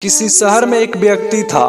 किसी शहर में एक व्यक्ति था।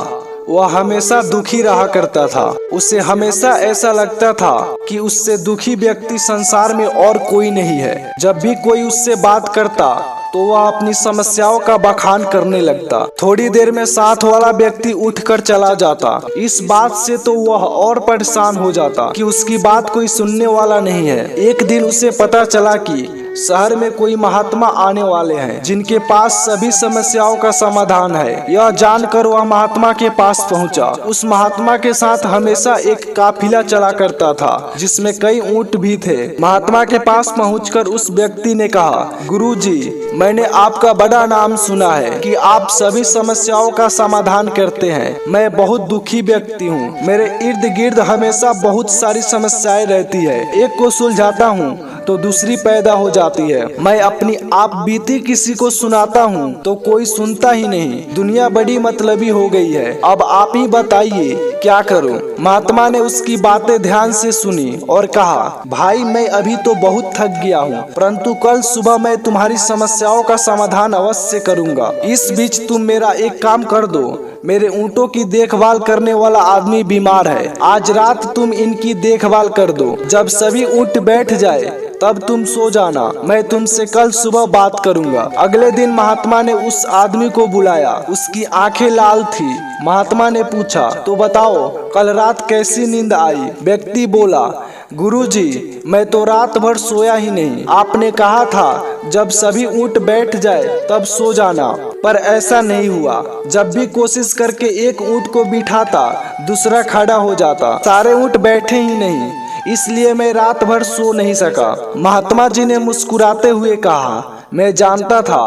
वह हमेशा दुखी रहा करता था। उसे हमेशा ऐसा लगता था कि उससे दुखी व्यक्ति संसार में और कोई नहीं है। जब भी कोई उससे बात करता तो वह अपनी समस्याओं का बखान करने लगता। थोड़ी देर में साथ वाला व्यक्ति उठकर चला जाता। इस बात से तो वह और परेशान हो जाता कि उसकी बात कोई सुनने वाला नहीं है। एक दिन उसे पता चला कि शहर में कोई महात्मा आने वाले हैं जिनके पास सभी समस्याओं का समाधान है। यह जानकर वह महात्मा के पास पहुंचा। उस महात्मा के साथ हमेशा एक काफिला चला करता था जिसमें कई ऊंट भी थे। महात्मा के पास पहुंचकर उस व्यक्ति ने कहा, गुरुजी, मैंने आपका बड़ा नाम सुना है कि आप सभी समस्याओं का समाधान करते हैं। मैं बहुत दुखी व्यक्ति हूँ। मेरे इर्द गिर्द हमेशा बहुत सारी समस्याएं रहती है। एक को सुलझाता हूँ तो दूसरी पैदा हो जाती है। मैं अपनी आप बीती किसी को सुनाता हूँ तो कोई सुनता ही नहीं। दुनिया बड़ी मतलबी हो गई है। अब आप ही बताइए क्या करूँ। महात्मा ने उसकी बातें ध्यान से सुनी और कहा, भाई, मैं अभी तो बहुत थक गया हूँ, परंतु कल सुबह मैं तुम्हारी समस्याओं का समाधान अवश्य करूँगा। इस बीच तुम मेरा एक काम कर दो। मेरे ऊँटों की देखभाल करने वाला आदमी बीमार है। आज रात तुम इनकी देखभाल कर दो। जब सभी ऊँट बैठ जाए तब तुम सो जाना। मैं तुमसे कल सुबह बात करूंगा। अगले दिन महात्मा ने उस आदमी को बुलाया। उसकी आंखें लाल थी। महात्मा ने पूछा, तो बताओ कल रात कैसी नींद आई? व्यक्ति बोला, गुरुजी, मैं तो रात भर सोया ही नहीं। आपने कहा था जब सभी ऊँट बैठ जाए तब सो जाना, पर ऐसा नहीं हुआ। जब भी कोशिश करके एक ऊँट को बिठाता, दूसरा खड़ा हो जाता। सारे ऊँट बैठे ही नहीं, इसलिए मैं रात भर सो नहीं सका। महात्मा जी ने मुस्कुराते हुए कहा, मैं जानता था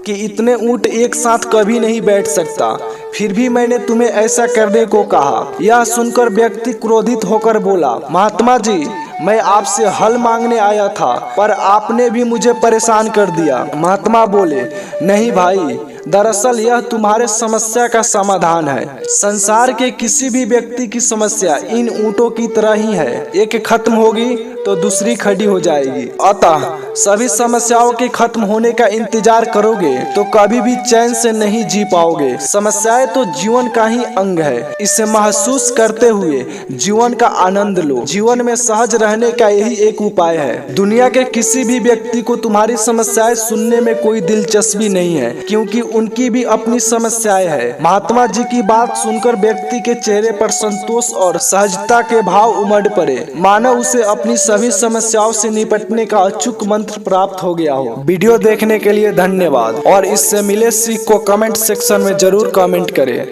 कि इतने ऊँट एक साथ कभी नहीं बैठ सकता, फिर भी मैंने तुम्हें ऐसा करने को कहा। यह सुनकर व्यक्ति क्रोधित होकर बोला, महात्मा जी, मैं आपसे हल मांगने आया था, पर आपने भी मुझे परेशान कर दिया। महात्मा बोले, नहीं भाई, दरअसल यह तुम्हारे समस्या का समाधान है। संसार के किसी भी व्यक्ति की समस्या इन ऊँटों की तरह ही है। एक खत्म होगी तो दूसरी खड़ी हो जाएगी। अतः सभी समस्याओं के खत्म होने का इंतजार करोगे तो कभी भी चैन से नहीं जी पाओगे। समस्याएं तो जीवन का ही अंग है। इसे महसूस करते हुए जीवन का आनंद लो। जीवन में सहज रहने का यही एक उपाय है। दुनिया के किसी भी व्यक्ति को तुम्हारी समस्याएं सुनने में कोई दिलचस्पी नहीं है, क्योंकि उनकी भी अपनी समस्याएं है। महात्मा जी की बात सुनकर व्यक्ति के चेहरे पर संतोष और सहजता के भाव उमड़ पड़े, मानो उसे अपनी सभी समस्याओं से निपटने का अचूक मंत्र प्राप्त हो गया हो। वीडियो देखने के लिए धन्यवाद और इससे मिले सीख को कमेंट सेक्शन में जरूर कमेंट करें।